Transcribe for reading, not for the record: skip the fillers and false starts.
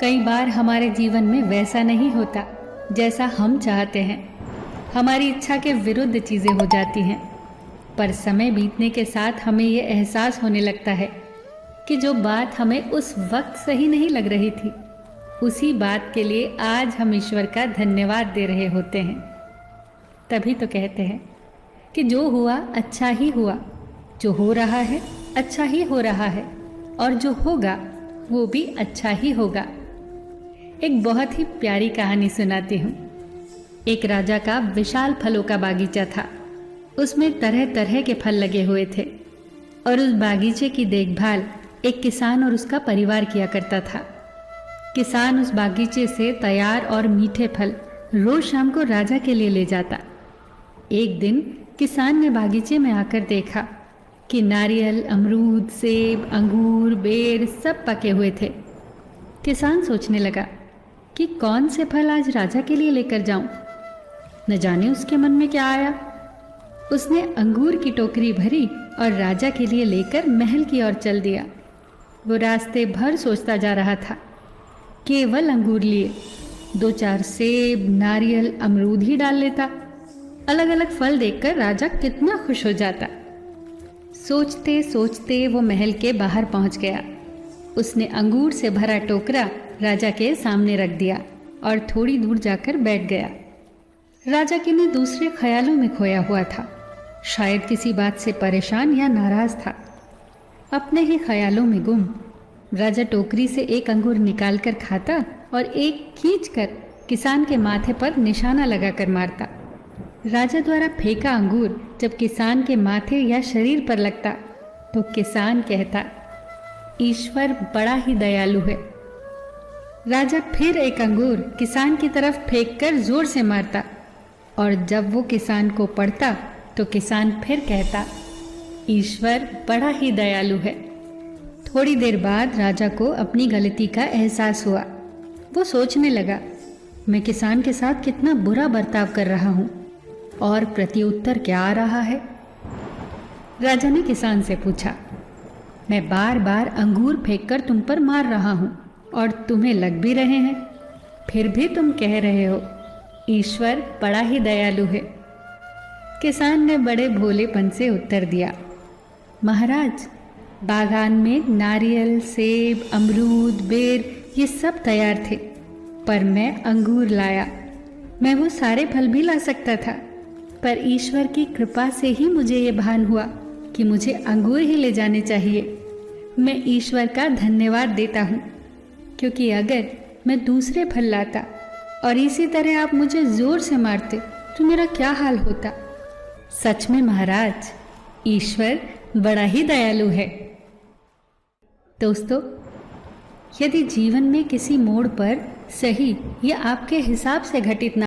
कई बार हमारे जीवन में वैसा नहीं होता जैसा हम चाहते हैं। हमारी इच्छा के विरुद्ध चीज़ें हो जाती हैं। पर समय बीतने के साथ हमें ये एहसास होने लगता है कि जो बात हमें उस वक्त सही नहीं लग रही थी, उसी बात के लिए आज हम ईश्वर का धन्यवाद दे रहे होते हैं। तभी तो कहते हैं कि जो हुआ अच्छा ही हुआ, जो हो रहा है अच्छा ही हो रहा है, और जो होगा वो भी अच्छा ही होगा। एक बहुत ही प्यारी कहानी सुनाती हूँ। एक राजा का विशाल फलों का बागीचा था। उसमें तरह तरह के फल लगे हुए थे और उस बागीचे की देखभाल एक किसान और उसका परिवार किया करता था। किसान उस बागीचे से तैयार और मीठे फल रोज शाम को राजा के लिए ले जाता। एक दिन किसान ने बागीचे में आकर देखा कि नारियल, अमरूद, सेब, अंगूर, बेर सब पके हुए थे। किसान सोचने लगा कि कौन से फल आज राजा के लिए लेकर जाऊं। न जाने उसके मन में क्या आया। उसने अंगूर की टोकरी भरी और राजा के लिए लेकर महल की ओर चल दिया। वो रास्ते भर सोचता जा रहा था। केवल अंगूर लिए, 2-4 सेब, नारियल, अमरूद ही डाल लेता। अलग अलग फल देखकर राजा कितना खुश हो जाता। सोचते सोचते वो महल के बाहर पहुंच गया। उसने अंगूर से भरा टोकरा राजा के सामने रख दिया और थोड़ी दूर जाकर बैठ गया। राजा किन्हीं दूसरे ख्यालों में खोया हुआ था। शायद किसी बात से परेशान या नाराज था। अपने ही ख्यालों में गुम राजा टोकरी से एक अंगूर निकालकर खाता और एक खींचकर किसान के माथे पर निशाना लगाकर मारता। राजा द्वारा फेंका अंगूर जब किसान के माथे या शरीर पर लगता तो किसान कहता, ईश्वर बड़ा ही दयालु है। राजा फिर एक अंगूर किसान की तरफ फेंककर जोर से मारता और जब वो किसान को पड़ता तो किसान फिर कहता, ईश्वर बड़ा ही दयालु है। थोड़ी देर बाद राजा को अपनी गलती का एहसास हुआ। वो सोचने लगा, मैं किसान के साथ कितना बुरा बर्ताव कर रहा हूँ और प्रत्युत्तर क्या आ रहा है। राजा ने किसान से पूछा, मैं बार बार अंगूर फेंककर तुम पर मार रहा हूँ और तुम्हें लग भी रहे हैं, फिर भी तुम कह रहे हो ईश्वर बड़ा ही दयालु है। किसान ने बड़े भोलेपन से उत्तर दिया, महाराज, बागान में नारियल, सेब, अमरूद, बेर ये सब तैयार थे, पर मैं अंगूर लाया। मैं वो सारे फल भी ला सकता था, पर ईश्वर की कृपा से ही मुझे ये भान हुआ कि मुझे अंगूर ही ले जाने चाहिए। मैं ईश्वर का धन्यवाद देता हूँ, क्योंकि अगर मैं दूसरे फल लाता और इसी तरह आप मुझे जोर से मारते तो मेरा क्या हाल होता। सच में महाराज, ईश्वर बड़ा ही दयालु है। दोस्तों, यदि जीवन में किसी मोड़ पर सही या आपके हिसाब से घटित ना